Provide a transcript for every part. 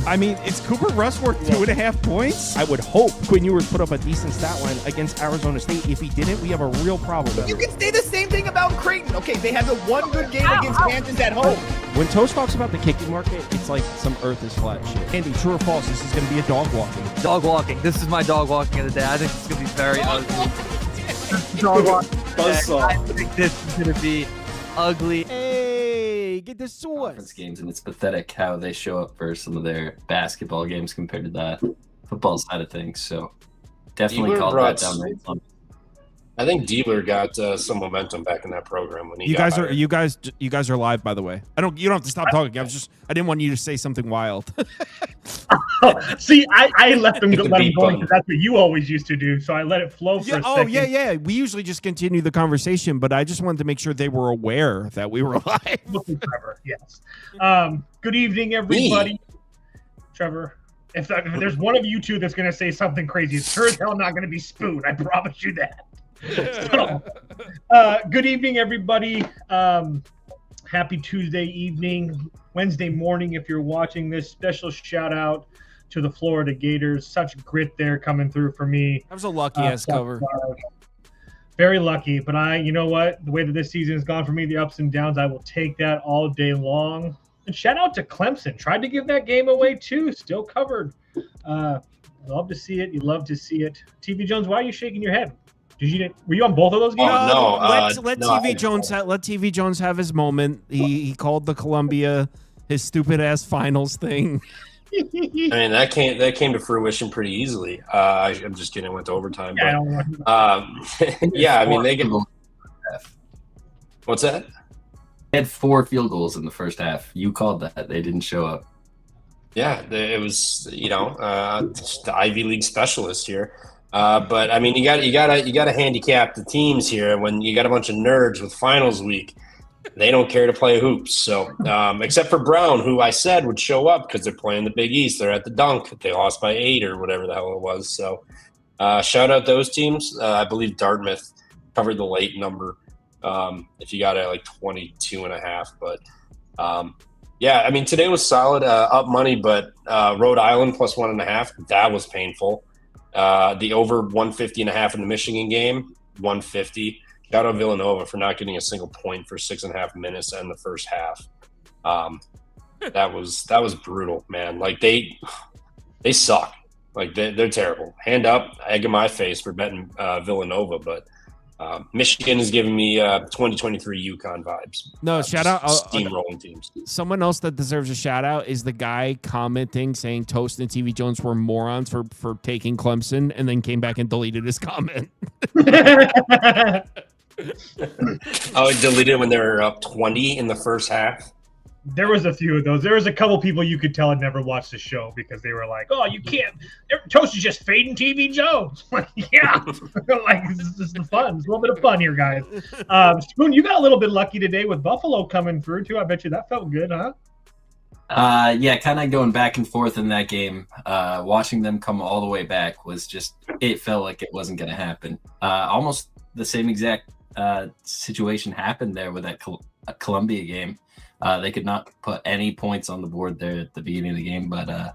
I mean, is Cooper Rush worth 2.5 points? I would hope Quinn Ewers put up a decent stat line against Arizona State. If he didn't, we have a real problem. You can say the same thing about Creighton. Okay, they had the one good game against Kansas at home. When Toast talks about the kicking market, it's like some earth is flat shit. Andy, true or false, this is going to be a dog walking. Dog walking. This is my dog walking of the day. I think it's going to be very ugly. Dog walking. I think this is going to be ugly. Hey, get the sauce. Conference games, and it's pathetic how they show up for some of their basketball games compared to the football side of things. So definitely called that down right. I think Dealer got some momentum back in that program when he you guys are live, by the way. You don't have to stop talking. I didn't want you to say something wild. See, I let them go because that's what you always used to do. So I let it flow for a second. Yeah. We usually just continue the conversation, but I just wanted to make sure they were aware that we were live. Looking clever, yes. Good evening, everybody. Trevor, if there's one of you two that's going to say something crazy, it's sure as hell not going to be Spoon. I promise you that. So, good evening, everybody. Happy Tuesday evening, Wednesday morning. If you're watching this, special shout out to the Florida Gators. Such grit there coming through for me. That was a lucky ass cover. Very lucky, but you know what? The way that this season has gone for me, the ups and downs, I will take that all day long. And shout out to Clemson. Tried to give that game away too. Still covered. Love to see it. You love to see it. TV Jones, why are you shaking your head? Were you on both of those games? No. Let TV Jones have his moment. He called the Columbia his stupid ass finals thing. I mean, that came to fruition pretty easily. I'm just kidding. It went to overtime. Yeah, I mean, they get. What's that? They had 4 field goals in the first half. You called that. They didn't show up. Yeah, it was the Ivy League specialist here. But I mean, you gotta handicap the teams here. When you got a bunch of nerds with finals week, they don't care to play hoops. So except for Brown, who I said would show up because they're playing the Big East. They're at the Dunk. They lost by 8 or whatever the hell it was. So shout out those teams. I believe Dartmouth covered the late number. If you got it like 22.5, but yeah, I mean today was solid, up money, but Rhode Island plus 1.5. That was painful. The over 150.5 in the Michigan game, 150. Shout out Villanova for not getting a single point for 6.5 minutes in the first half. That was brutal, man. Like they suck. Like they're terrible. Hand up, egg in my face for betting Villanova, but Michigan is giving me 2023 UConn vibes. No, shout out steamrolling teams. Someone else that deserves a shout out is the guy commenting saying Toast and TV Jones were morons for taking Clemson, and then came back and deleted his comment. Oh, it deleted when they were up 20 in the first half. There was a few of those. There was a couple people you could tell had never watched the show because they were like, "Oh, you can't." Toast is just fading TV Jones. Like, yeah, like this is the fun. It's a little bit of fun here, guys. Spoon, you got a little bit lucky today with Buffalo coming through too. I bet you that felt good, huh? Yeah, kind of going back and forth in that game. Watching them come all the way back was just, it felt like it wasn't going to happen. Almost the same exact situation happened there with that Columbia game. They could not put any points on the board there at the beginning of the game, but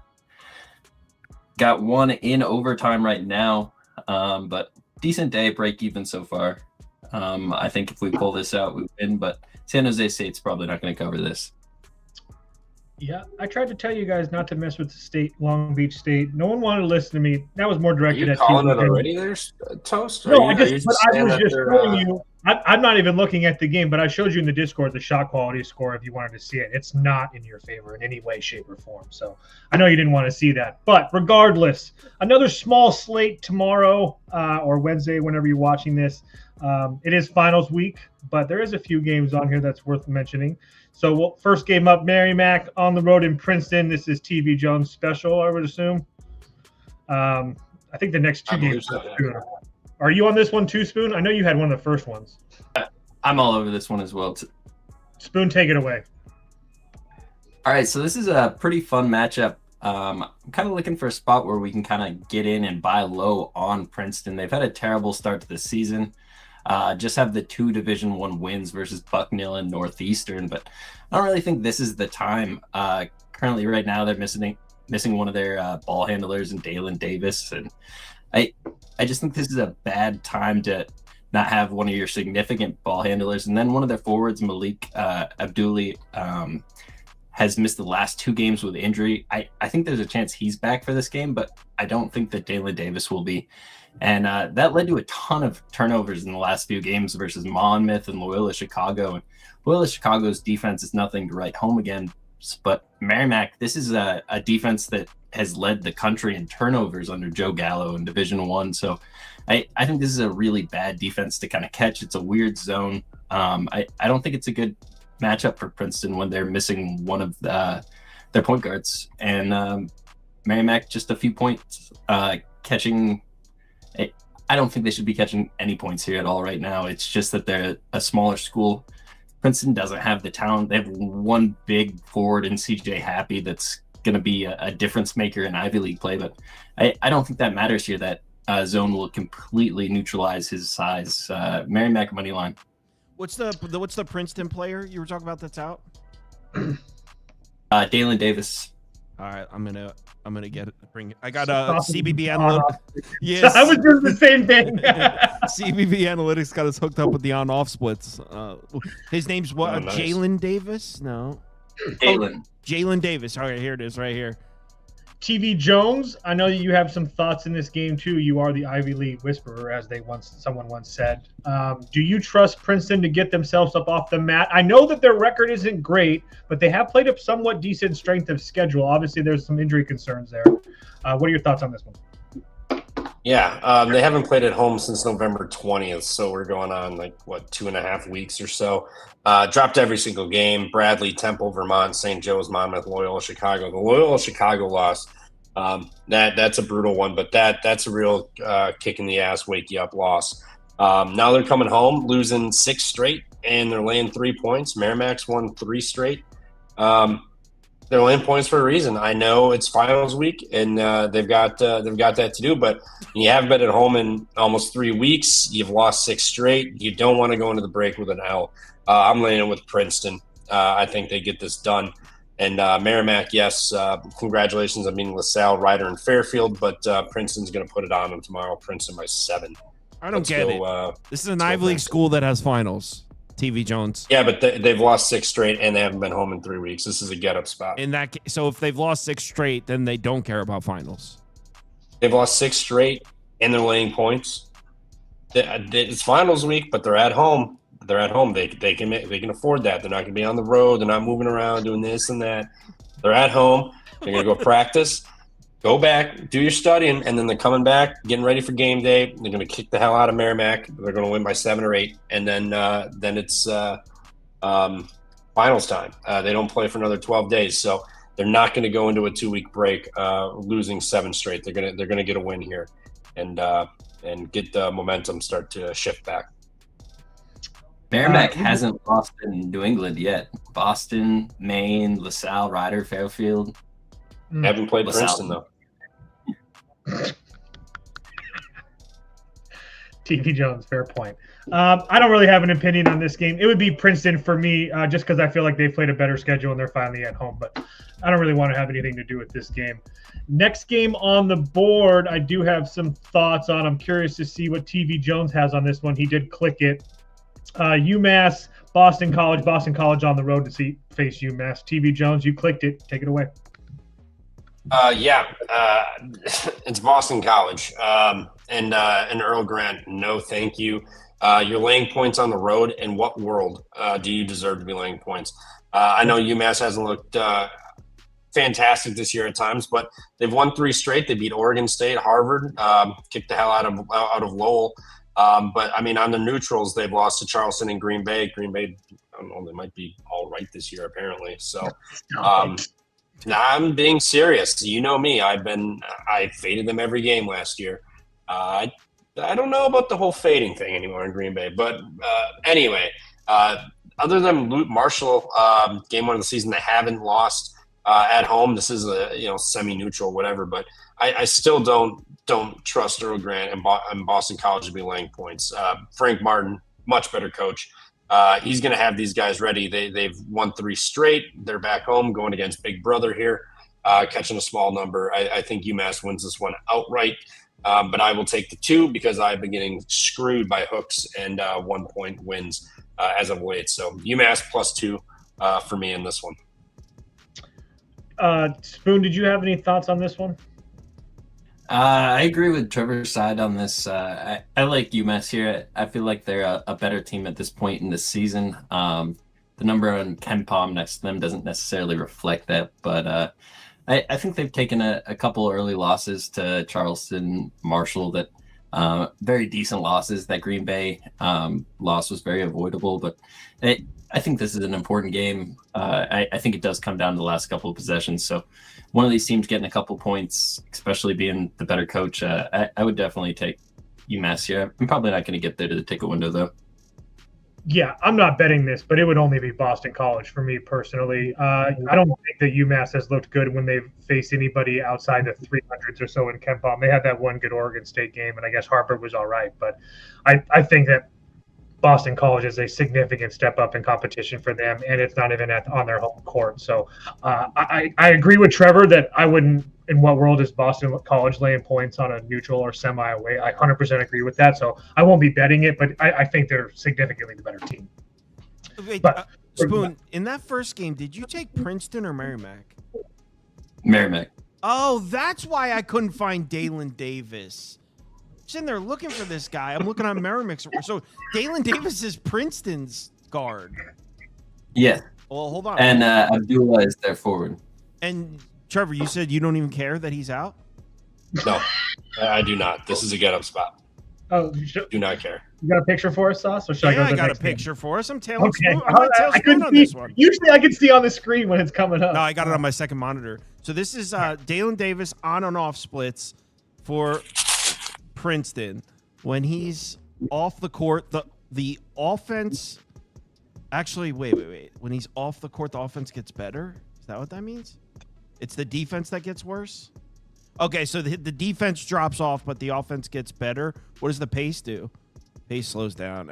got one in overtime right now. But decent day, break even so far. I think if we pull this out, we win, but San Jose State's probably not going to cover this. Yeah, I tried to tell you guys not to mess with the state, Long Beach State. No one wanted to listen to me. That was more directed at you. Are you calling it already there, Toast? No, I was just showing you. I'm not even looking at the game, but I showed you in the Discord the shot quality score if you wanted to see it. It's not in your favor in any way, shape, or form. So I know you didn't want to see that. But regardless, another small slate tomorrow or Wednesday, whenever you're watching this. It is finals week, but there is a few games on here that's worth mentioning. So first game up, Merrimack on the road in Princeton. This is TV Jones special, I would assume. I think the next two games are Are you on this one too, Spoon? I know you had one of the first ones. I'm all over this one as well. Spoon, take it away. All right, so this is a pretty fun matchup. I'm kind of looking for a spot where we can kind of get in and buy low on Princeton. They've had a terrible start to the season. Just have the 2 Division I wins versus Bucknell and Northeastern, but I don't really think this is the time. Currently, right now, they're missing one of their ball handlers in Dalen Davis, and I just think this is a bad time to not have one of your significant ball handlers, and then one of their forwards, Malik Abduli, has missed the last 2 games with injury. I think there's a chance he's back for this game, but I don't think that Dalen Davis will be. And that led to a ton of turnovers in the last few games versus Monmouth and Loyola Chicago. And Loyola Chicago's defense is nothing to write home again. But Merrimack, this is a defense that has led the country in turnovers under Joe Gallo in Division I. So I think this is a really bad defense to kind of catch. It's a weird zone. I don't think it's a good matchup for Princeton when they're missing one of their point guards. And Merrimack, just a few points catching. I don't think they should be catching any points here at all right now. It's just that they're a smaller school. Princeton doesn't have the talent. They have one big forward in CJ Happy that's going to be a difference maker in Ivy League play, but I don't think that matters here. That zone will completely neutralize his size. Merrimack money line. What's the Princeton player you were talking about that's out? Dalen Davis. All right, I'm gonna get it. Bring it. I got CBB Analytics. Yes, I was doing the same thing. CBB Analytics got us hooked up with the on-off splits. His name's what? Nice. Jalen Davis? No. Jalen Davis. All right, here it is, right here. TV Jones, I know that you have some thoughts in this game too. You are the Ivy League whisperer, as someone once said. Do you trust Princeton to get themselves up off the mat? I know that their record isn't great, but they have played a somewhat decent strength of schedule. Obviously, there's some injury concerns there. What are your thoughts on this one? Yeah, they haven't played at home since November 20th, so we're going on 2.5 weeks or so. Dropped every single game. Bradley, Temple, Vermont, St. Joe's, Monmouth, Loyola Chicago. The Loyola Chicago loss, that's a brutal one, but that's a real kick in the ass, wake you up loss. Now they're coming home, losing 6 straight, and they're laying 3 points. Merrimack's won 3 straight. They're laying points for a reason. I know it's finals week, and they've got that to do. But you haven't been at home in almost 3 weeks. You've lost 6 straight. You don't want to go into the break with an L. I'm laying it with Princeton. I think they get this done. And Merrimack, yes, congratulations on beating LaSalle, Ryder, and Fairfield. But Princeton's going to put it on them tomorrow. Princeton by 7. I don't get it. This is an Ivy League school that has finals. TV Jones. Yeah, but they've lost 6 straight, and they haven't been home in 3 weeks. This is a get-up spot. So if they've lost 6 straight, then they don't care about finals. They've lost 6 straight, and they're laying points. It's finals week, but they're at home. They're at home. They can afford that. They're not going to be on the road. They're not moving around doing this and that. They're at home. They're going to go practice. Go back, do your studying, and then they're coming back, getting ready for game day. They're going to kick the hell out of Merrimack. They're going to win by 7 or 8, and then it's finals time. They don't play for another 12 days, so they're not going to go into a 2-week break losing 7 straight. They're going to get a win here, and get the momentum start to shift back. Merrimack hasn't lost in New England yet. Boston, Maine, LaSalle, Ryder, Fairfield. Haven't played LaSalle. Princeton though. TV Jones, fair point. I don't really have an opinion on this game. It would be Princeton for me, just because I feel like they've played a better schedule and they're finally at home. But I don't really want to have anything to do with this game. Next game on the board, I do have some thoughts on. I'm curious to see what TV Jones has on this one. He did click it. Umass, Boston College on the road to face UMass. TV Jones, you clicked it. Take it away. It's Boston College. And Earl Grant, no thank you. You're laying points on the road. In what world do you deserve to be laying points? I know UMass hasn't looked fantastic this year at times, but they've won 3 straight. They beat Oregon State, Harvard, kicked the hell out of Lowell. But, I mean, on the neutrals, they've lost to Charleston and Green Bay. Green Bay, I don't know, they might be all right this year, apparently. So I'm being serious. You know me. I faded them every game last year. I don't know about the whole fading thing anymore in Green Bay. But anyway, other than Luke Marshall, game 1 of the season, they haven't lost at home. This is a semi-neutral, whatever. But I still don't trust Earl Grant and Boston College to be laying points. Frank Martin, much better coach. He's going to have these guys ready. They've won 3 straight. They're back home going against Big Brother here. catching a small number. I think UMass wins this one outright, but I will take the 2 because I've been getting screwed by hooks and 1-point wins as of late. So UMass +2 for me in this one. Spoon, did you have any thoughts on this one? I agree with Trevor's side on this. I like UMass here. I feel like they're a better team at this point in the season. The number on KenPom next to them doesn't necessarily reflect that, but I think they've taken a couple early losses to Charleston, Marshall, that very decent losses. That Green Bay loss was very avoidable, but I think this is an important game. I think it does come down to the last couple of possessions. So one of these teams getting a couple points, especially being the better coach, I would definitely take UMass here. I'm probably not going to get there to the ticket window, though. Yeah, I'm not betting this, but it would only be Boston College for me personally. I don't think that UMass has looked good when they've faced anybody outside the 300s or so in KenPom. They had that one good Oregon State game, and I guess Harper was all right. But I think that Boston College is a significant step up in competition for them, and it's not even on their home court. So I agree with Trevor that I wouldn't. In what world is Boston College laying points on a neutral or semi away? I 100% agree with that. So I won't be betting it, but I think they're significantly the better team. Wait, Spoon, in that first game, did you take Princeton or Merrimack? Merrimack. Oh, that's why I couldn't find Dalen Davis. Sitting there looking for this guy. I'm looking on Merrimack's. So Dalen Davis is Princeton's guard. Yeah. Well, hold on. And Abdullah is their forward. And Trevor, you said you don't even care that he's out? No, I do not. This is a get-up spot. Oh, do not care. You got a picture for us, Sauce? Or should I go to I the got a next picture game? for us. I'm tailing Okay. Spoon on this one. Usually I can see on the screen when it's coming up. No, I got it on my second monitor. So this is Dalen Davis on and off splits for Princeton. When he's off the court, the offense actually wait. When he's off the court, the offense gets better. Is that what that means? It's the defense that gets worse? Okay, so the defense drops off, but the offense gets better. What does the pace do? Pace slows down.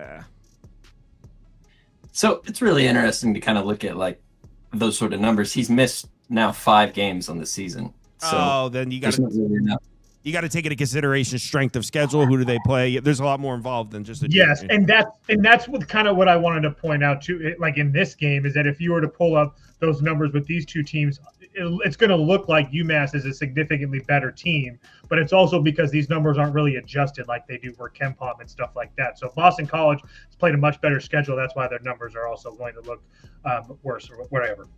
So it's really interesting to kind of look at like those sort of numbers. He's missed now 5 games on the season. So then you got to take into consideration strength of schedule. Who do they play? There's a lot more involved than just a yes, team. and that's what kind of what I wanted to point out too. Like in this game, is that if you were to pull up those numbers with these two teams, it's going to look like UMass is a significantly better team, but it's also because these numbers aren't really adjusted like they do for KenPom and stuff like that. So Boston College has played a much better schedule. That's why their numbers are also going to look worse or whatever,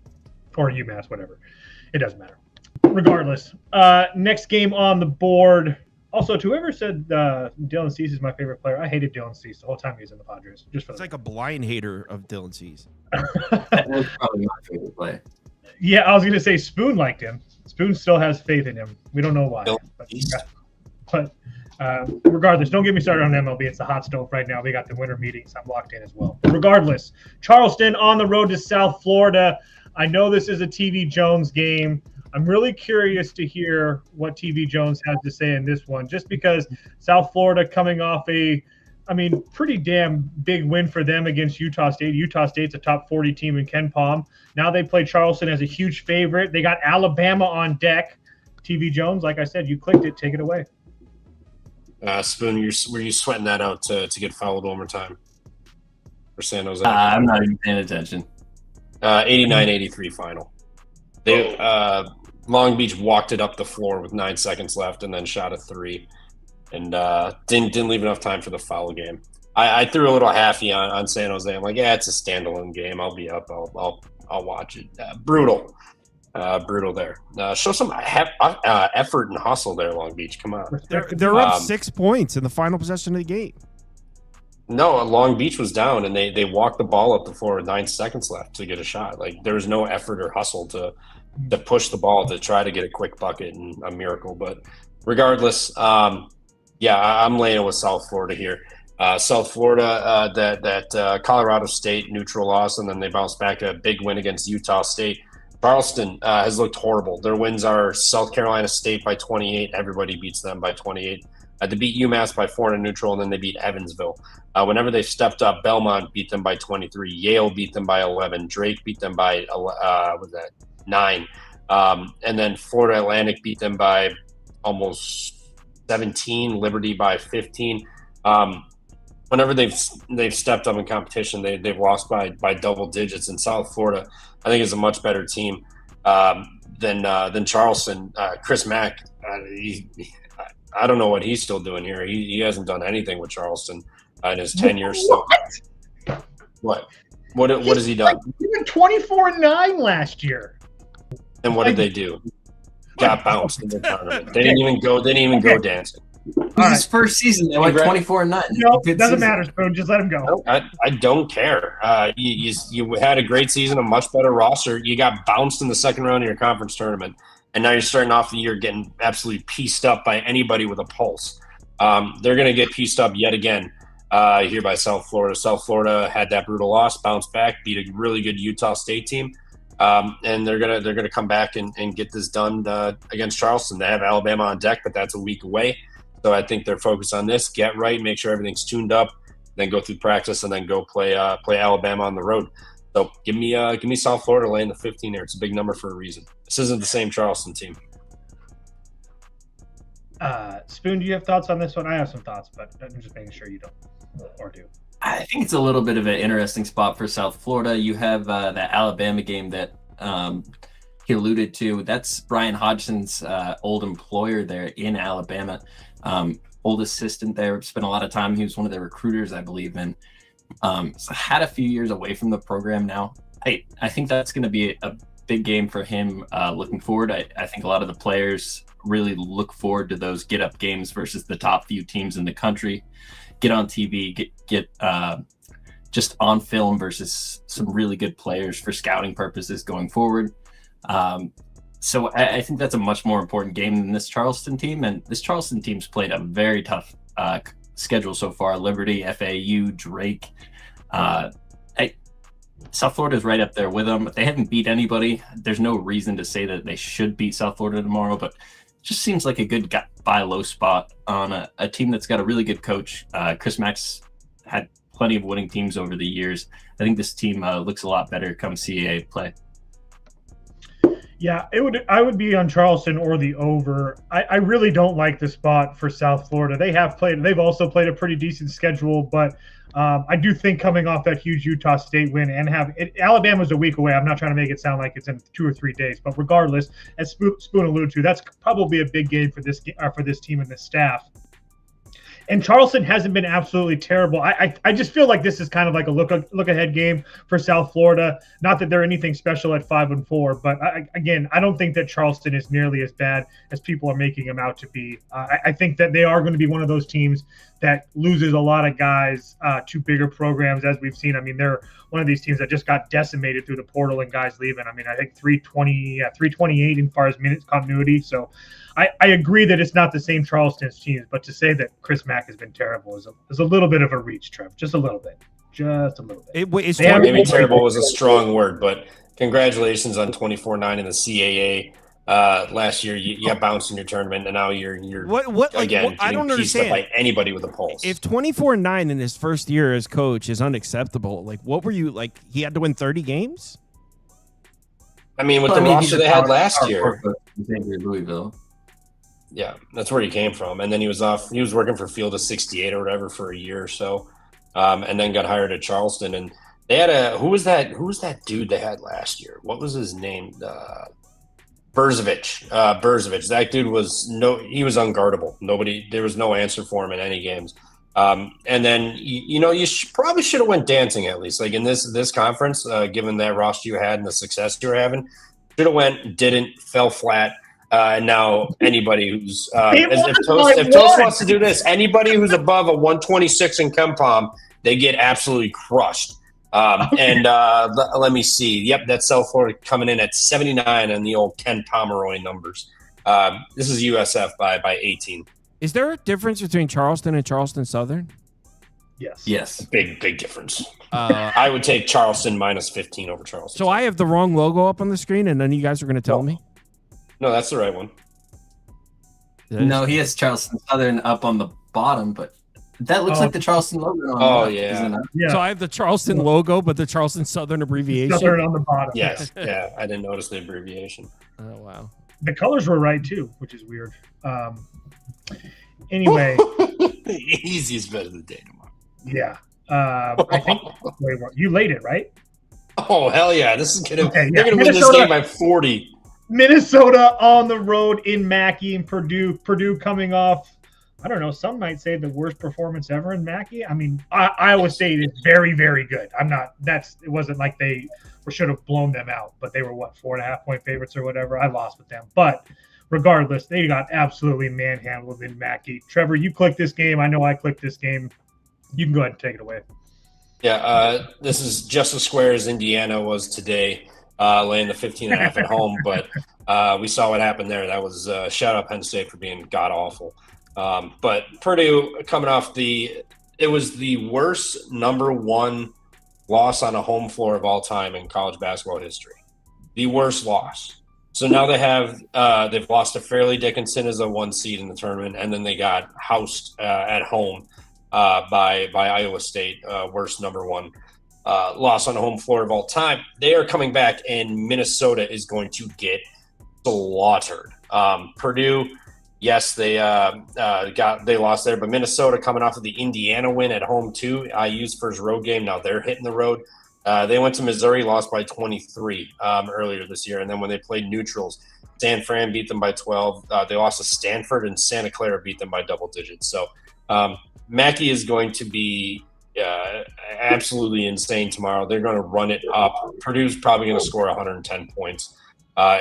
or UMass, whatever. It doesn't matter. Regardless, next game on the board. Also, to whoever said Dylan Cease is my favorite player, I hated Dylan Cease the whole time he was in the Padres. It's like a blind hater of Dylan Cease. That's probably my favorite player. Yeah, I was going to say Spoon liked him. Spoon still has faith in him. We don't know why. But regardless, don't get me started on MLB. It's the hot stove right now. We got the winter meetings. I'm locked in as well. Regardless, Charleston on the road to South Florida. I know this is a TV Jones game. I'm really curious to hear what TV Jones has to say in this one, just because South Florida coming off pretty damn big win for them against Utah State. Utah State's a top 40 team in KenPom. Now they play Charleston as a huge favorite. They got Alabama on deck. TV Jones, like I said, you clicked it. Take it away. Spoon, were you sweating that out to get fouled one more time for San Jose? I'm not even paying attention. 89-83 final. They Long Beach walked it up the floor with 9 seconds left and then shot a 3. And didn't leave enough time for the foul game. I threw a little halfy on San Jose. I'm like, yeah, it's a standalone game. I'll be up. I'll watch it. Brutal there. Show some effort and hustle there, Long Beach. Come on. They're up 6 points in the final possession of the game. No, Long Beach was down, and they walked the ball up the floor with 9 seconds left to get a shot. Like, there was no effort or hustle to push the ball to try to get a quick bucket and a miracle. But regardless, I'm laying it with South Florida here. South Florida, that Colorado State neutral loss, and then they bounced back a big win against Utah State. Charleston has looked horrible. Their wins are South Carolina State by 28. Everybody beats them by 28. They beat UMass by 4 in a neutral, and then they beat Evansville. Whenever they've stepped up, Belmont beat them by 23. Yale beat them by 11. Drake beat them by 9. And then Florida Atlantic beat them by almost 17, Liberty by 15. Whenever they've stepped up in competition, they've lost by double digits. And South Florida, I think, is a much better team than Charleston. Chris Mack, I don't know what he's still doing here. He hasn't done anything with Charleston in his tenure. So what has he done? He went 24-9 last year. And what did they do? Got bounced in the tournament. They didn't even go dancing. It was his first season. They went 24-9. No, it doesn't matter, Spoon. Just let him go. I don't care. You had a great season, a much better roster. You got bounced in the second round of your conference tournament, and now you're starting off the year getting absolutely pieced up by anybody with a pulse. They're going to get pieced up yet again here by South Florida. South Florida had that brutal loss, bounced back, beat a really good Utah State team. And they're gonna come back and get this done against Charleston. They have Alabama on deck, but that's a week away. So I think they're focused on this: get right, make sure everything's tuned up, then go through practice, and then go play Alabama on the road. So give me South Florida laying the 15 there. It's a big number for a reason. This isn't the same Charleston team. Spoon, do you have thoughts on this one? I have some thoughts, but I'm just making sure you don't or do. I think it's a little bit of an interesting spot for South Florida. You have that Alabama game that he alluded to. That's Brian Hodgson's old employer there in Alabama. Old assistant there, spent a lot of time. He was one of the recruiters, I believe, and so had a few years away from the program now. I think that's going to be a big game for him looking forward. I think a lot of the players really look forward to those get-up games versus the top few teams in the country. Get on TV, get just on film versus some really good players for scouting purposes going forward. So I think that's a much more important game than this Charleston team. And this Charleston team's played a very tough schedule so far. Liberty, FAU, Drake. South Florida's right up there with them. They haven't beat anybody. There's no reason to say that they should beat South Florida tomorrow, but it just seems like a good buy low spot on a team that's got a really good coach. Chris Mack's had plenty of winning teams over the years. I think this team looks a lot better come CAA play. Yeah, I would be on Charleston or the over. I really don't like the spot for South Florida. They've also played a pretty decent schedule, but I do think coming off that huge Utah State win and Alabama's a week away. I'm not trying to make it sound like it's in 2 or 3 days, but regardless, as Spoon alluded to, that's probably a big game for this team and this staff. And Charleston hasn't been absolutely terrible. I just feel like this is kind of like a look ahead game for South Florida. Not that they're anything special at 5-4, but I don't think that Charleston is nearly as bad as people are making them out to be. I think that they are going to be one of those teams that loses a lot of guys to bigger programs, as we've seen. I mean, they're one of these teams that just got decimated through the portal and guys leaving. I mean, I think 328 in far as minutes continuity. So I agree that it's not the same Charleston's teams, but to say that Chris Mack has been terrible is a little bit of a reach, Trev. Just a little bit. Maybe terrible was a strong word, but congratulations on 24-9 in the CAA. Last year you got bounced in your tournament, and now you're again I don't understand by anybody with a pulse. If 24-9 in his first year as coach is unacceptable, like what were you like? He had to win 30 games. I mean, with the roster they had last year, Louisville. Yeah, that's where he came from, and then he was off. He was working for Field of 68 or whatever for a year or so, and then got hired at Charleston. And they had who was that dude they had last year? What was his name? Berzovich. That dude was he was unguardable. There was no answer for him in any games. And then you probably should have went dancing at least, like in this conference, given that roster you had and the success you were having. Should have went, didn't, fell flat. And now anybody who's if Toast wants to do this, anybody who's above a 126 in KenPom, they get absolutely crushed. And let me see. Yep, that's South Florida coming in at 79 on the old Ken Pomeroy numbers. This is USF by 18. Is there a difference between Charleston and Charleston Southern? Yes. Big difference. I would take Charleston minus 15 over Charleston. So I have the wrong logo up on the screen, and none of you guys are going to tell me? No, that's the right one. No, he has Charleston Southern up on the bottom, but That looks like the Charleston logo. On Oh, the left, yeah. isn't it? Yeah. So I have the Charleston logo, but the Charleston Southern abbreviation. Southern on the bottom. Yes. Yeah. I didn't notice the abbreviation. Oh wow. The colors were right too, which is weird. Anyway, Easiest bet of the day tomorrow. yeah. I think you laid it, right? Oh, hell yeah. This is gonna Okay, they're yeah. gonna win this game by 40. Minnesota on the road in Mackey and Purdue. Purdue coming off, I don't know, some might say the worst performance ever in Mackey. I mean, Iowa State is very, very good. It wasn't like they should have blown them out, but they were 4.5-point favorites or whatever. I lost with them. But regardless, they got absolutely manhandled in Mackey. Trevor, you clicked this game. I know I clicked this game. You can go ahead and take it away. Yeah, this is just as square as Indiana was today, laying the 15.5 at home. But we saw what happened there. That was shout out Penn State for being god awful. But Purdue coming off it was the worst number 1 loss on a home floor of all time in college basketball history. The worst loss. So now they've lost to Fairleigh Dickinson as a 1 seed in the tournament, and then they got housed at home by Iowa State, worst number 1 loss on the home floor of all time. They are coming back, and Minnesota is going to get slaughtered. Purdue, yes, they lost there, but Minnesota coming off of the Indiana win at home too. IU's first road game. Now they're hitting the road. They went to Missouri, lost by 23 earlier this year, and then when they played neutrals, San Fran beat them by 12. They lost to Stanford, and Santa Clara beat them by double digits. So Mackey is going to be absolutely insane tomorrow. They're going to run it up. Purdue's probably going to score 110 points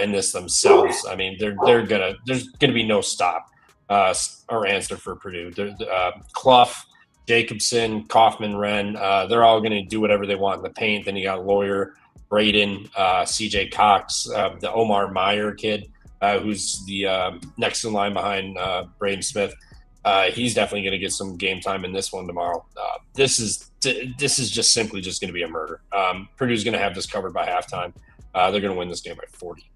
in this themselves. I mean, there's going to be no stop or answer for Purdue. Clough, Jacobson, Kaufman, Wren, they're all going to do whatever they want in the paint. Then you got Lawyer, Braden, CJ Cox, the Omar Meyer kid, who's the next in line behind Braden Smith. He's definitely going to get some game time in this one tomorrow. This is just simply just going to be a murder. Purdue's going to have this covered by halftime. They're going to win this game by 40.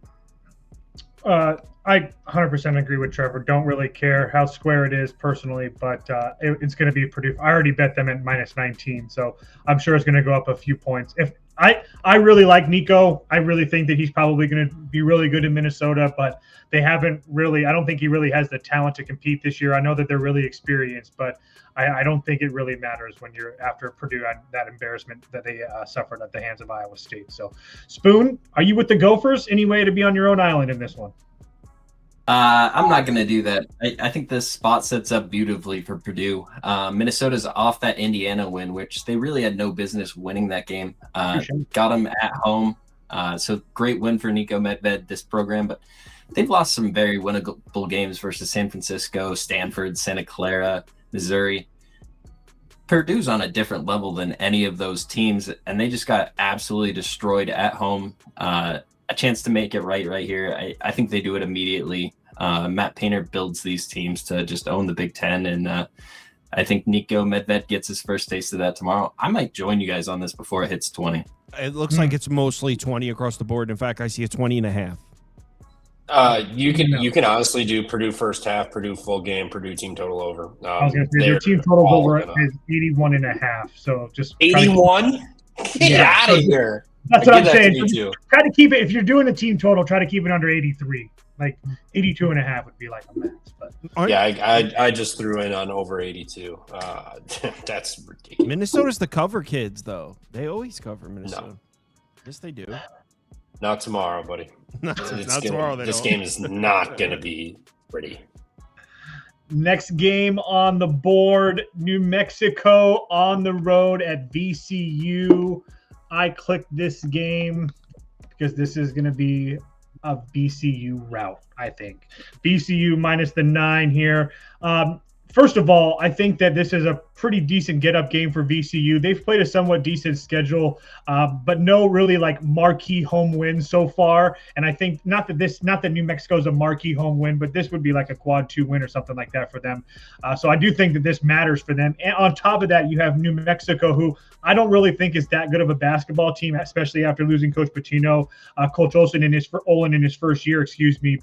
I 100% agree with Trevor. Don't really care how square it is personally, but it's going to be Purdue. I already bet them at -19, so I'm sure it's going to go up a few points. If I really like Nico. I really think that he's probably going to be really good in Minnesota, but they haven't really – I don't think he really has the talent to compete this year. I know that they're really experienced, but I don't think it really matters when you're after Purdue and that embarrassment that they suffered at the hands of Iowa State. So, Spoon, are you with the Gophers? Any way to be on your own island in this one? I'm not going to do that. I think this spot sets up beautifully for Purdue. Minnesota's off that Indiana win, which they really had no business winning that game. Got them at home. So great win for Nico Medved, this program. But they've lost some very winnable games versus San Francisco, Stanford, Santa Clara, Missouri. Purdue's on a different level than any of those teams, and they just got absolutely destroyed at home. A chance to make it right here. I think they do it immediately. Matt Painter builds these teams to just own the Big Ten, and I think Nico Medved gets his first taste of that tomorrow. I might join you guys on this before it hits 20. It looks like it's mostly 20 across the board. In fact, I see a 20.5. You can honestly do Purdue first half, Purdue full game, Purdue team total over. I was going to say their team total over is 81.5. So just 81. Get out of here. That's what I'm saying. Try to keep it. If you're doing a team total, try to keep it under 83. Like 82.5 would be like a max. But yeah, I just threw in on over 82. That's ridiculous. Minnesota's the cover kids, though. They always cover Minnesota. No. Yes, they do. Not tomorrow, buddy. not tomorrow. This game is not going to be pretty. Next game on the board, New Mexico on the road at VCU. I clicked this game because this is going to be a VCU route, I think. VCU minus the 9 here. First of all, I think that this is a pretty decent get-up game for VCU. They've played a somewhat decent schedule, but no really like marquee home win so far. And I think not that New Mexico is a marquee home win, but this would be like a quad 2 win or something like that for them. So I do think that this matters for them. And on top of that, you have New Mexico, who I don't really think is that good of a basketball team, especially after losing Coach Patino, Coach Olin in his first year,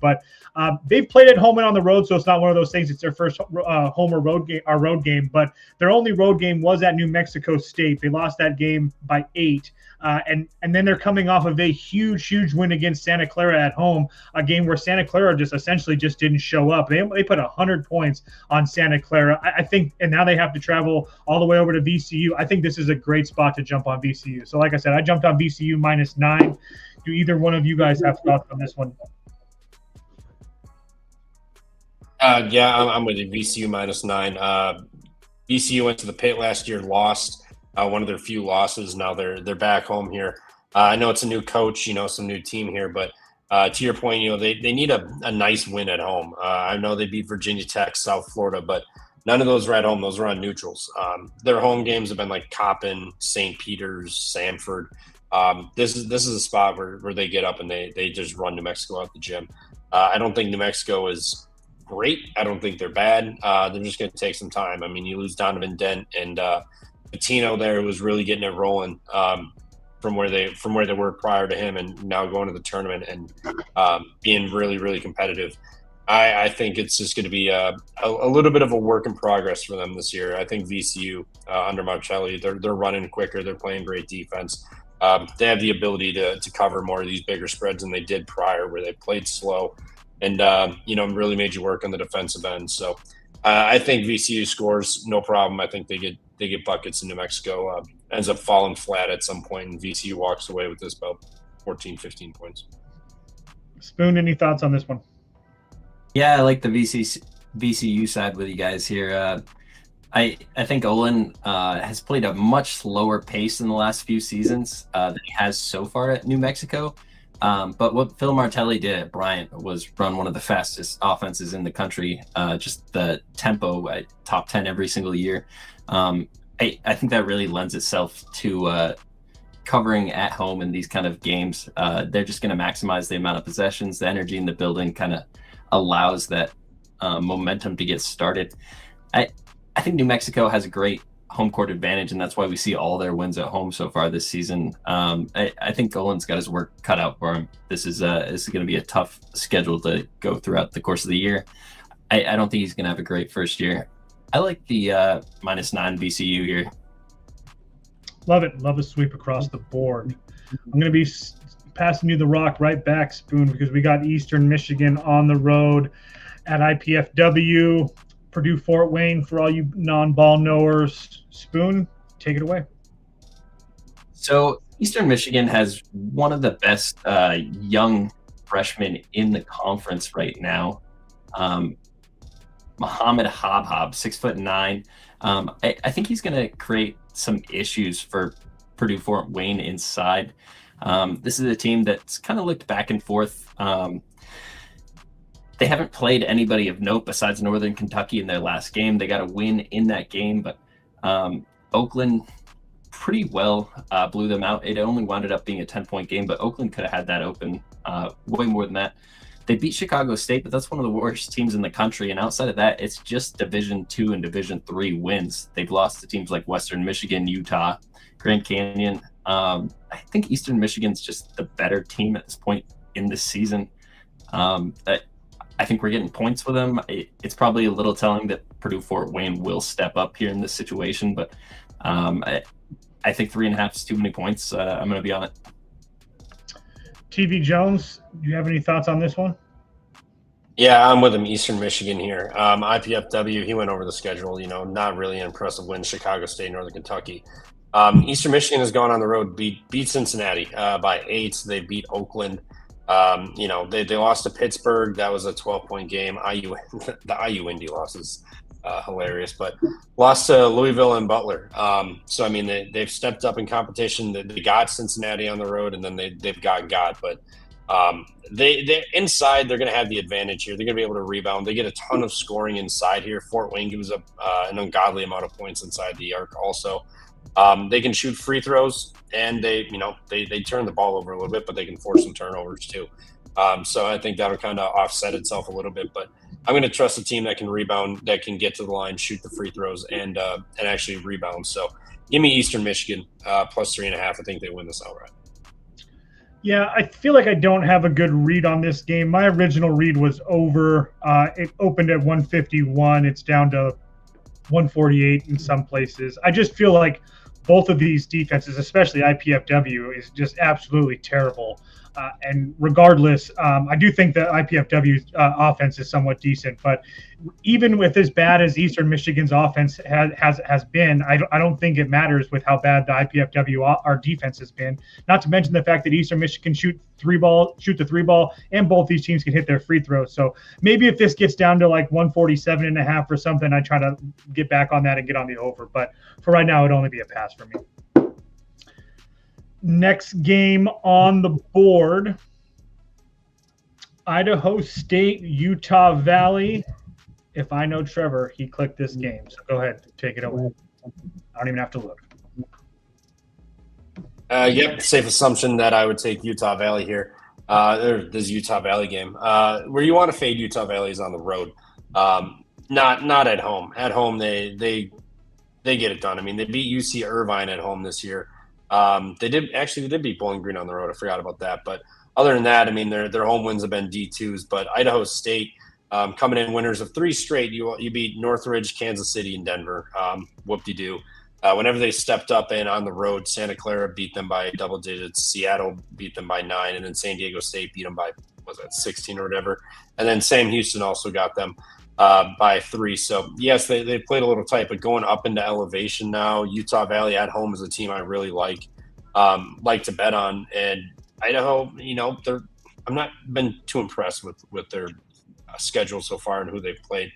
But they've played at home and on the road, so it's not one of those things. It's their first home home or road game, our road game, but their only road game was at New Mexico State. They lost that game by 8. And then they're coming off of a huge win against Santa Clara at home, a game where Santa Clara essentially didn't show up. They put 100 points on Santa Clara. I think, and now they have to travel all the way over to VCU. I think this is a great spot to jump on VCU. So like I said, I jumped on VCU -9. Do either one of you guys have thoughts on this one? Yeah, I'm with you. VCU -9. VCU went to the pit last year, lost one of their few losses. Now they're back home here. I know it's a new coach, some new team here, but to your point, they need a nice win at home. I know they beat Virginia Tech, South Florida, but none of those were at home. Those were on neutrals. Their home games have been like Coppin, St. Peter's, Sanford. This is a spot where they get up and they just run New Mexico out the gym. I don't think New Mexico is great. I don't think they're bad. They're just going to take some time. I mean, you lose Donovan Dent and Patino there, who was really getting it rolling from where they were prior to him, and now going to the tournament and being really competitive. I think it's just going to be a little bit of a work in progress for them this year. I think VCU under Marcelli, they're running quicker. They're playing great defense. They have the ability to cover more of these bigger spreads than they did prior, where they played slow and really made you work on the defensive end. So I think VCU scores no problem. I think they get buckets in New Mexico. Ends up falling flat at some point, and VCU walks away with this about 14, 15 points. Spoon, any thoughts on this one? Yeah, I like the VCU side with you guys here. I think Olin has played a much slower pace in the last few seasons than he has so far at New Mexico. But what Phil Martelli did at Bryant was run one of the fastest offenses in the country. Just the tempo at top 10 every single year. I think that really lends itself to covering at home in these kind of games. They're just going to maximize the amount of possessions. The energy in the building kind of allows that momentum to get started. I think New Mexico has a great home court advantage, and that's why we see all their wins at home so far this season. I think Golan's got his work cut out for him. This is going to be a tough schedule to go throughout the course of the year. I don't think he's going to have a great first year. I like the -9 VCU here. Love it. Love a sweep across the board. I'm going to be passing you the rock right back, Spoon, because we got Eastern Michigan on the road at IPFW. Purdue Fort Wayne for all you non-ball knowers. Spoon, take it away. So Eastern Michigan has one of the best young freshmen in the conference right now. Muhammad Habhab, 6'9". I think he's going to create some issues for Purdue Fort Wayne inside. This is a team that's kind of looked back and forth. They haven't played anybody of note besides Northern Kentucky in their last game. They got a win in that game, but Oakland pretty well blew them out. It only wound up being a 10-point game, but Oakland could have had that open way more than that. They beat Chicago State, but that's one of the worst teams in the country. And outside of that, it's just Division II and Division III wins. They've lost to teams like Western Michigan, Utah, Grand Canyon. I think Eastern Michigan's just the better team at this point in the season. I think we're getting points with them. It's probably a little telling that Purdue Fort Wayne will step up here in this situation, but I think 3.5 is too many points. I'm going to be on it. TV Jones, do you have any thoughts on this one? Yeah, I'm with him. Eastern Michigan here. IPFW, he went over the schedule. Not really an impressive win. Chicago State, Northern Kentucky. Eastern Michigan has gone on the road, beat Cincinnati by 8. They beat Oakland. They lost to Pittsburgh. That was a 12-point game. The IU Indy loss is hilarious, but lost to Louisville and Butler. So, I mean, they've stepped up in competition. They got Cincinnati on the road, and then they've got. But they inside, they're going to have the advantage here. They're going to be able to rebound. They get a ton of scoring inside here. Fort Wayne gives up an ungodly amount of points inside the arc also. They can shoot free throws, and they turn the ball over a little bit, but they can force some turnovers too. So I think that'll kind of offset itself a little bit. But I'm going to trust a team that can rebound, that can get to the line, shoot the free throws, and actually rebound. So give me Eastern Michigan plus 3.5. I think they win this outright. Yeah, I feel like I don't have a good read on this game. My original read was over. It opened at 151. It's down to 148 in some places. I just feel like both of these defenses, especially IPFW, is just absolutely terrible. And regardless, I do think that IPFW's offense is somewhat decent, but even with as bad as Eastern Michigan's offense has been, I don't think it matters with how bad the IPFW our defense has been. Not to mention the fact that Eastern Michigan shoot the three ball, and both these teams can hit their free throws. So maybe if this gets down to like 147.5 or something, I try to get back on that and get on the over. But for right now, it'd only be a pass for me. Next game on the board, Idaho State, Utah Valley. If I know Trevor, he clicked this game. So go ahead, take it away. I don't even have to look. Yep, safe assumption that I would take Utah Valley here. This Utah Valley game. Where you want to fade Utah Valley is on the road, not at home. At home, they get it done. I mean, they beat UC Irvine at home this year. They did beat Bowling Green on the road. I forgot about that. But other than that, I mean, their home wins have been D2s. But Idaho State coming in winners of 3 straight. You beat Northridge, Kansas City, and Denver. Whoop-de-doo. Whenever they stepped up and on the road, Santa Clara beat them by double digits. Seattle beat them by 9, and then San Diego State beat them by 16 or whatever. And then Sam Houston also got them by 3. So yes, they played a little tight, but going up into elevation now, Utah Valley at home is a team I really like to bet on. And Idaho, I'm not been too impressed with their schedule so far and who they've played.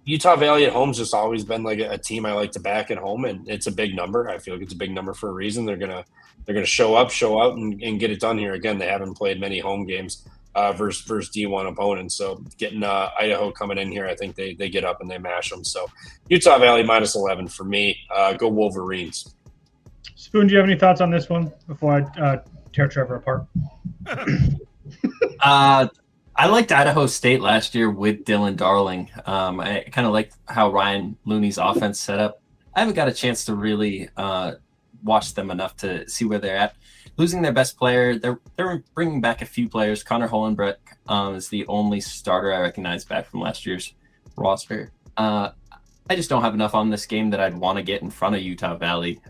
Utah Valley at home's just always been like a team I like to back at home, and it's a big number. I feel like it's a big number for a reason. They're gonna show out and get it done here. Again, they haven't played many home games versus D1 opponents. So getting Idaho coming in here, I think they get up and they mash them. So Utah Valley minus 11 for me. Go Wolverines. Spoon, do you have any thoughts on this one before I tear Trevor apart? I liked Idaho State last year with Dylan Darling. I kind of liked how Ryan Looney's offense set up. I haven't got a chance to really watch them enough to see where they're at. Losing their best player, they're bringing back a few players. Connor Holenbrek is the only starter I recognize back from last year's roster. I just don't have enough on this game that I'd want to get in front of Utah Valley.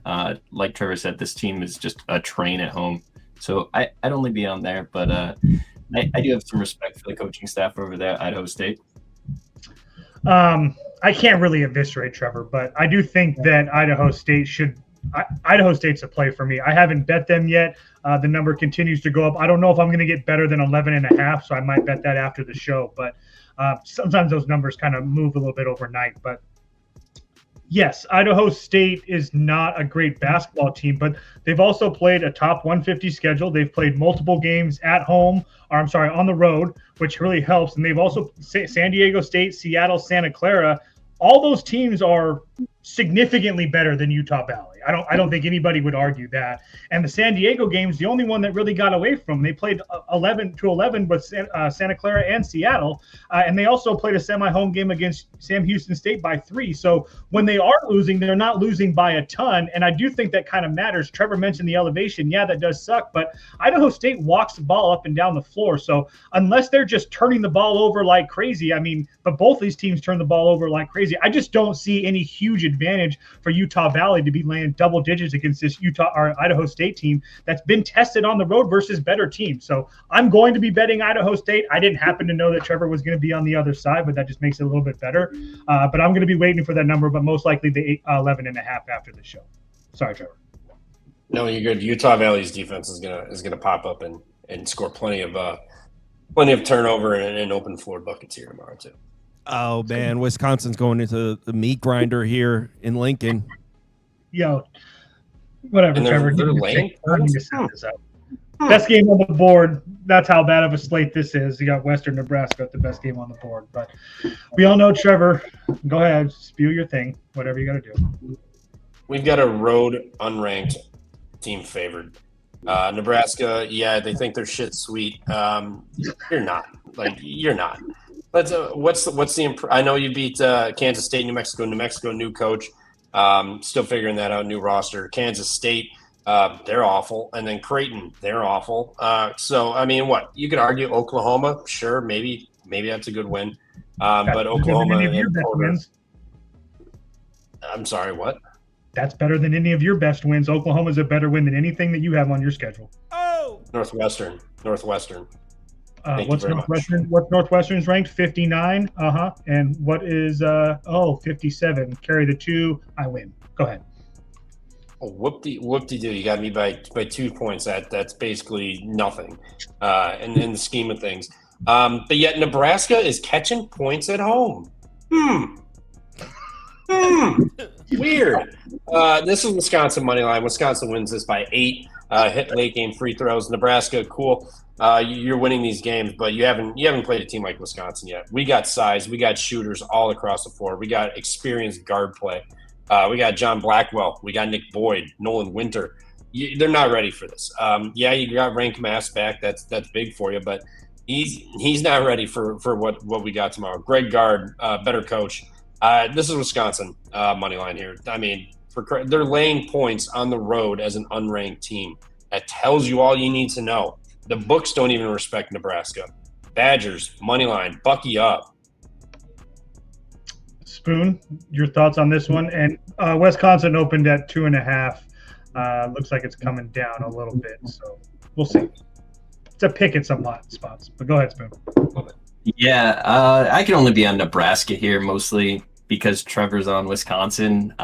Like Trevor said, this team is just a train at home. So I'd only be on there, but I do have some respect for the coaching staff over there at Idaho State. I can't really eviscerate Trevor, but I do think that Idaho State's a play for me. I haven't bet them yet. The number continues to go up. I don't know if I'm going to get better than 11.5, so I might bet that after the show. But sometimes those numbers kind of move a little bit overnight. But yes, Idaho State is not a great basketball team, but they've also played a top 150 schedule. They've played multiple games on the road, which really helps. And they've also San Diego State, Seattle, Santa Clara. All those teams are significantly better than Utah Valley. I don't think anybody would argue that. And the San Diego game's the only one that really got away from them. They played 11-11 with Santa Clara and Seattle, and they also played a semi-home game against Sam Houston State by 3. So when they are losing, they're not losing by a ton, and I do think that kind of matters. Trevor mentioned the elevation. Yeah, that does suck, but Idaho State walks the ball up and down the floor. So unless they're just turning the ball over like crazy, but both these teams turn the ball over like crazy. I just don't see any huge advantage for Utah Valley to be laying double digits against this Idaho State team that's been tested on the road versus better teams. So I'm going to be betting Idaho State. I didn't happen to know that Trevor was going to be on the other side, but that just makes it a little bit better. But I'm going to be waiting for that number, but most likely the 11.5 after the show. Sorry, Trevor. No, you're good. Utah Valley's defense is gonna pop up and score plenty of turnover and open floor buckets here tomorrow too. Oh man, Wisconsin's going into the meat grinder here in Lincoln. Yo, whatever, And Trevor. they're lame? Best game on the board. That's how bad of a slate this is. You got Western Nebraska at the best game on the board. But we all know Trevor. Go ahead, spew your thing. Whatever you got to do. We've got a road unranked team favored. Nebraska, yeah, they think they're shit sweet. You're not. You're not. Let's. What's the? I know you beat Kansas State, New Mexico. New Mexico, new coach. Still figuring that out. New roster. Kansas State, they're awful, and then Creighton, they're awful. So I mean, what you could argue? Oklahoma, sure, maybe that's a good win. But Oklahoma and Porter. I'm sorry, what? That's better than any of your best wins. Oklahoma's a better win than anything that you have on your schedule. Oh, Northwestern. Thank you What's very Northwestern? What's Northwestern's ranked? 59. And what is 57? Carry the 2. I win. Go ahead. Oh, whoop-de-doo. You got me by 2 points. That's basically nothing in the scheme of things. But yet Nebraska is catching points at home. Weird. This is Wisconsin money line. Wisconsin wins this by 8. Hit late game free throws. Nebraska, cool. You're winning these games, but you haven't played a team like Wisconsin yet. We got size. We got shooters all across the floor. We got experienced guard play. We got John Blackwell. We got Nick Boyd, Nolan Winter. They're not ready for this. You got Rank Mass back. That's big for you, but he's not ready for what we got tomorrow. Greg Gard, better coach. This is Wisconsin money line here. I mean, they're laying points on the road as an unranked team. That tells you all you need to know. The books don't even respect Nebraska. Badgers money line, bucky up. Spoon, your thoughts on this one? And Wisconsin opened at 2.5. Looks like it's coming down a little bit, so we'll see. It's a pick at some hot spots, but go ahead, Spoon. Yeah, I can only be on Nebraska here mostly because Trevor's on Wisconsin.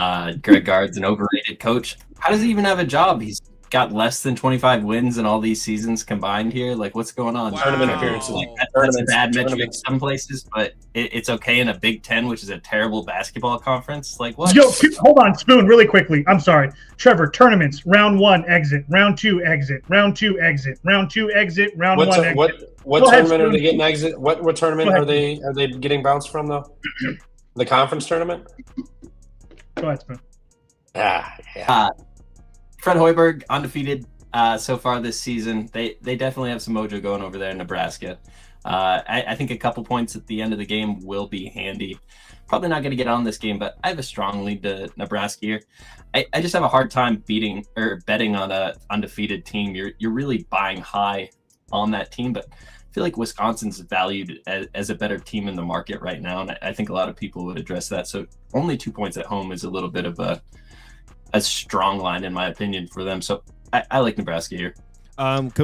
Greg Gard's an overrated coach. How does he even have a job? He's got less than 25 wins in all these seasons combined here. Like, what's going on? Wow. Tournament appearances. Like, that's a bad metric in some places, but it's okay in a Big Ten, which is a terrible basketball conference. Like, what? Yo, hold on, Spoon, really quickly. I'm sorry. Trevor, tournaments, round 1, exit. Round 2, exit. Round 2, exit. Round 2, exit. Round 1, exit. What tournament are they getting exit? What tournament are they getting bounced from, though? The conference tournament? Go ahead, Spoon. Yeah. Fred Hoiberg, undefeated so far this season. They definitely have some mojo going over there in Nebraska. I think a couple points at the end of the game will be handy. Probably not going to get on this game, but I have a strong lead to Nebraska here. I just have a hard time betting on a undefeated team. You're really buying high on that team, but I feel like Wisconsin's valued as a better team in the market right now, and I think a lot of people would address that. So only 2 points at home is a little bit of a strong line in my opinion for them. So I like Nebraska here.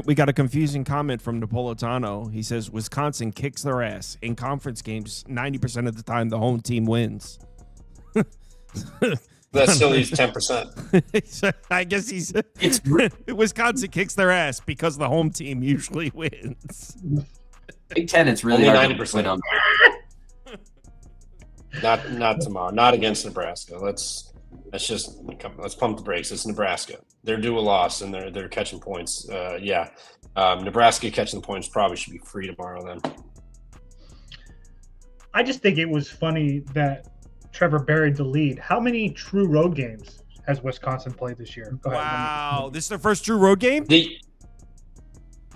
We got a confusing comment from Napolitano. He says Wisconsin kicks their ass in conference games. 90% of the time, the home team wins. That still leaves 10%. I guess Wisconsin kicks their ass because the home team usually wins. Big Ten, it's really Only hard 90%. to win on. Not tomorrow. Not against Nebraska. Let's pump the brakes. It's Nebraska. They're due a loss and they're catching points. Nebraska catching the points probably should be free tomorrow then. I just think it was funny that Trevor buried the lead. How many true road games has Wisconsin played this year? Go ahead. Wow, this is their first true road game?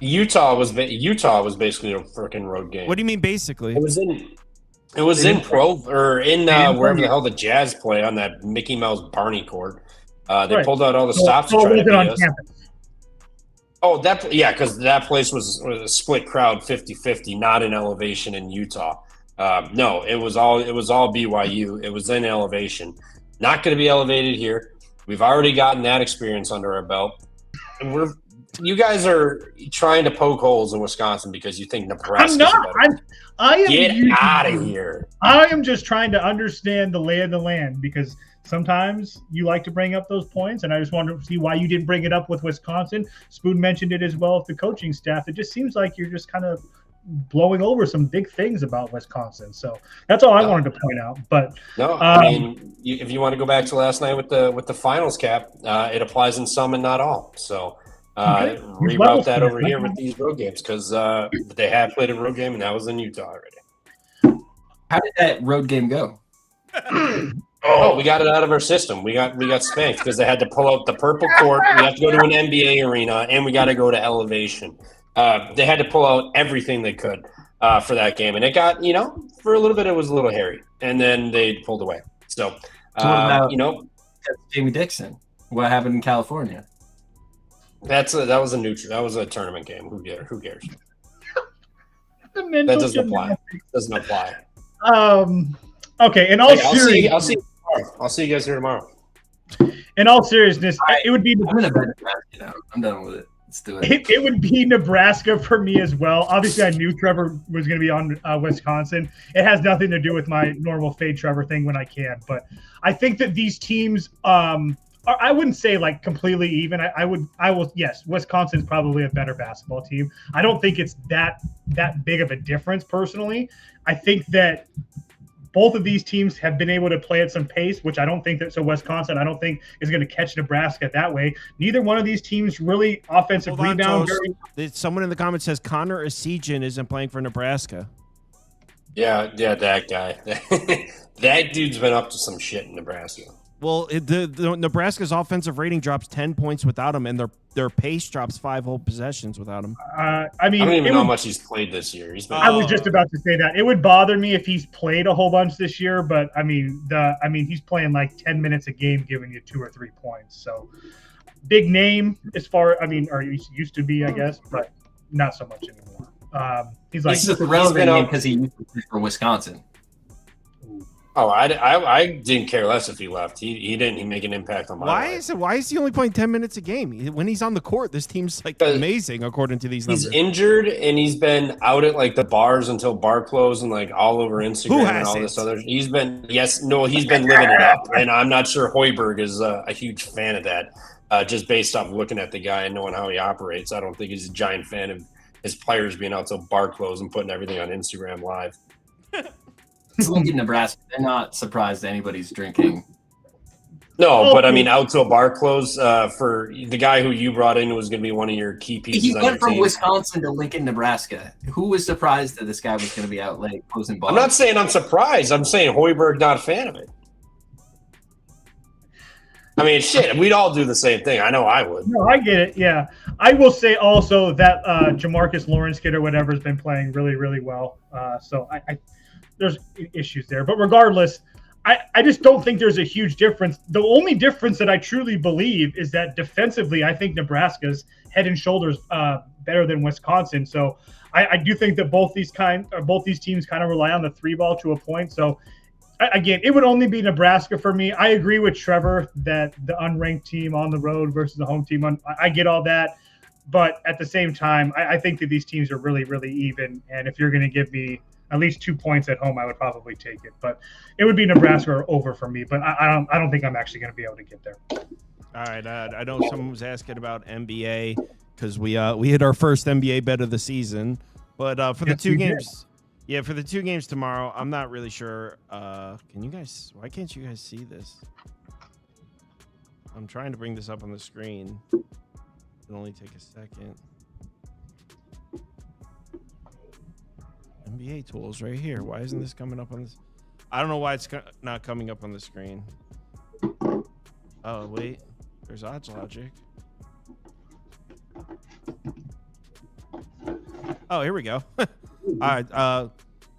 Utah was basically a freaking road game. What do you mean basically? It was in Provo or in wherever the hell the Jazz play on that Mickey Mouse Barney court. They pulled out all the stops to try to beat us. Campus. Oh, because that place was a split crowd 50-50, not in elevation in Utah. No, it was all BYU. It was in elevation. Not going to be elevated here. We've already gotten that experience under our belt. And you guys are trying to poke holes in Wisconsin because you think Nebraska's better. Get out of here. I am just trying to understand the lay of the land because sometimes you like to bring up those points, and I just wanted to see why you didn't bring it up with Wisconsin. Spoon mentioned it as well with the coaching staff. It just seems like you're just kind of blowing over some big things about Wisconsin. So that's all I wanted to point out. But no, I mean, if you want to go back to last night with the finals cap, it applies in some and not all. So reroute that over here with these road games because they have played a road game and that was in Utah already. How did that road game go? We got it out of our system. We got spanked because they had to pull out the purple court. We have to go to an NBA arena and we got to go to elevation. They had to pull out everything they could for that game, and it got for a little bit it was a little hairy, and then they pulled away. So what about Jamie Dixon? What happened in California? That was a tournament game. Who cares? That doesn't apply. Okay, in all I'll seriousness, see tomorrow. I'll see you guys here tomorrow. In all seriousness, it would be. I'm gonna bet Nebraska now. I'm done with it. Let's do it. It would be Nebraska for me as well. Obviously, I knew Trevor was going to be on Wisconsin. It has nothing to do with my normal fade Trevor thing when I can. But I think that these teams, I wouldn't say like completely even. I will. Yes, Wisconsin's probably a better basketball team. I don't think it's that big of a difference personally. I think that both of these teams have been able to play at some pace, which I don't think that. So Wisconsin, I don't think is going to catch Nebraska that way. Neither one of these teams really offensive rebound. Someone in the comments says Connor Esijan isn't playing for Nebraska. Yeah, that guy. That dude's been up to some shit in Nebraska. Well, the Nebraska's offensive rating drops 10 points without him, and their pace drops 5 whole possessions without him. I don't even know how much he's played this year. I was just about to say that. It would bother me if he's played a whole bunch this year, but he's playing like 10 minutes a game, giving you 2 or 3 points. So big name or he used to be, I guess, but not so much anymore. He's just a relevant name because he used to play for Wisconsin. Oh, I didn't care less if he left. He didn't make an impact on my life. Why is he only playing 10 minutes a game? When he's on the court, this team's like amazing according to these numbers. He's injured and he's been out at like the bars until bar close and like all over Instagram and all this other. He's been living it up, and I'm not sure Hoiberg is a huge fan of that. Just based off looking at the guy and knowing how he operates, I don't think he's a giant fan of his players being out till bar close and putting everything on Instagram live. Lincoln, Nebraska, they're not surprised anybody's drinking. No, but I mean, out till bar close for the guy who you brought in was going to be one of your key pieces. He went from Wisconsin to Lincoln, Nebraska. Who was surprised that this guy was going to be out late closing bars? I'm not saying I'm surprised. I'm saying Hoiberg not a fan of it. I mean, shit, we'd all do the same thing. I know I would. No, I get it. Yeah, I will say also that Jamarcus Lawrence kid or whatever has been playing really, really well. So I there's issues there, but regardless, I just don't think there's a huge difference. The only difference that I truly believe is that defensively, I think Nebraska's head and shoulders better than Wisconsin. So I do think that both these teams kind of rely on the 3-ball to a point. So again, it would only be Nebraska for me. I agree with Trevor that the unranked team on the road versus the home team, I get all that. But at the same time, I think that these teams are really, really even. And if you're going to give me at least 2 points at home, I would probably take it. But it would be Nebraska or over for me. But I don't think I'm actually going to be able to get there. All right. I know someone was asking about NBA because we hit our first NBA bet of the season. But for the 2 games, for the 2 games tomorrow, I'm not really sure. Why can't you guys see this? I'm trying to bring this up on the screen. It'll only take a second. NBA tools right here. Why isn't this coming up on this? I don't know why it's not coming up on the screen. Oh, wait. There's odds logic. Oh, here we go. All right.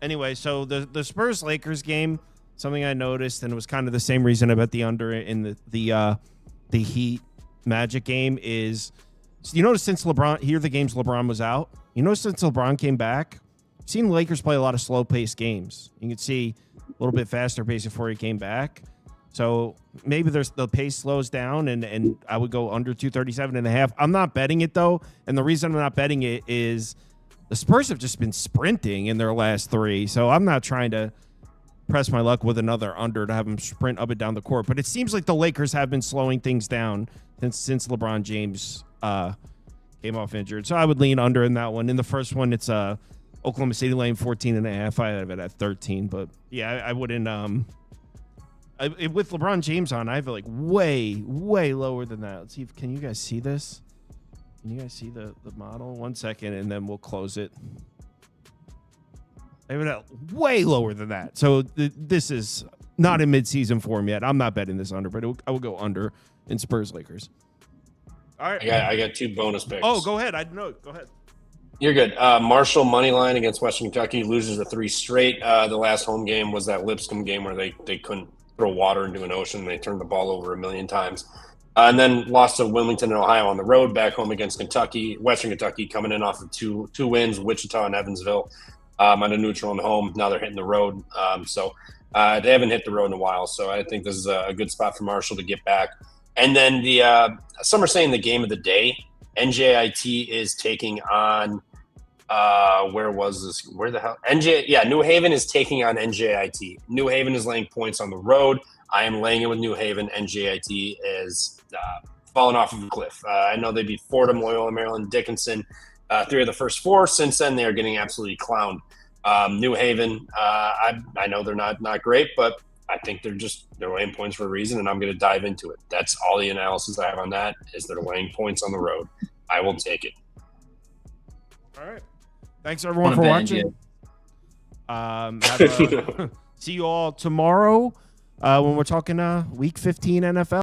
Anyway, so the Spurs-Lakers game, something I noticed, and it was kind of the same reason I bet the under in the Heat Magic game is, you notice since the games LeBron was out, you notice since LeBron came back, I've seen the Lakers play a lot of slow-paced games. You can see a little bit faster pace before he came back. So maybe the pace slows down, and I would go under 237.5. I'm not betting it, though, and the reason I'm not betting it is the Spurs have just been sprinting in their last 3, so I'm not trying to press my luck with another under to have them sprint up and down the court. But it seems like the Lakers have been slowing things down since LeBron James came off injured. So I would lean under in that one. In the first one, it's Oklahoma City laying 14.5. I have it at 13. But yeah, I wouldn't. With LeBron James on, I have it like way, way lower than that. Let's see. Can you guys see this? Can you guys see the model? 1 second, and then we'll close it. I have it at way lower than that. So this is not in midseason form yet. I'm not betting this under, but I will go under in Spurs-Lakers. All right. I got 2 bonus picks. Oh, go ahead. Go ahead. You're good. Marshall money line against Western Kentucky, loses the 3 straight. The last home game was that Lipscomb game where they couldn't throw water into an ocean. They turned the ball over 1,000,000 times. And then lost to Wilmington and Ohio on the road, back home against Kentucky. Western Kentucky coming in off of two wins, Wichita and Evansville, on a neutral and home. Now they're hitting the road. So They haven't hit the road in a while, so I think this is a good spot for Marshall to get back. And then some are saying the game of the day, NJIT is taking on where was this? Where the hell? New Haven is taking on NJIT. New Haven is laying points on the road. I am laying it with New Haven. NJIT is falling off of a cliff. I know they beat Fordham, Loyola, Maryland, Dickinson, 3 of the first 4. Since then, they are getting absolutely clowned. New Haven, I know they're not great, but I think they're laying points for a reason, and I'm going to dive into it. That's all the analysis I have on that is they're laying points on the road. I will take it. All right. Thanks everyone for watching. See you all tomorrow when we're talking Week 15 NFL.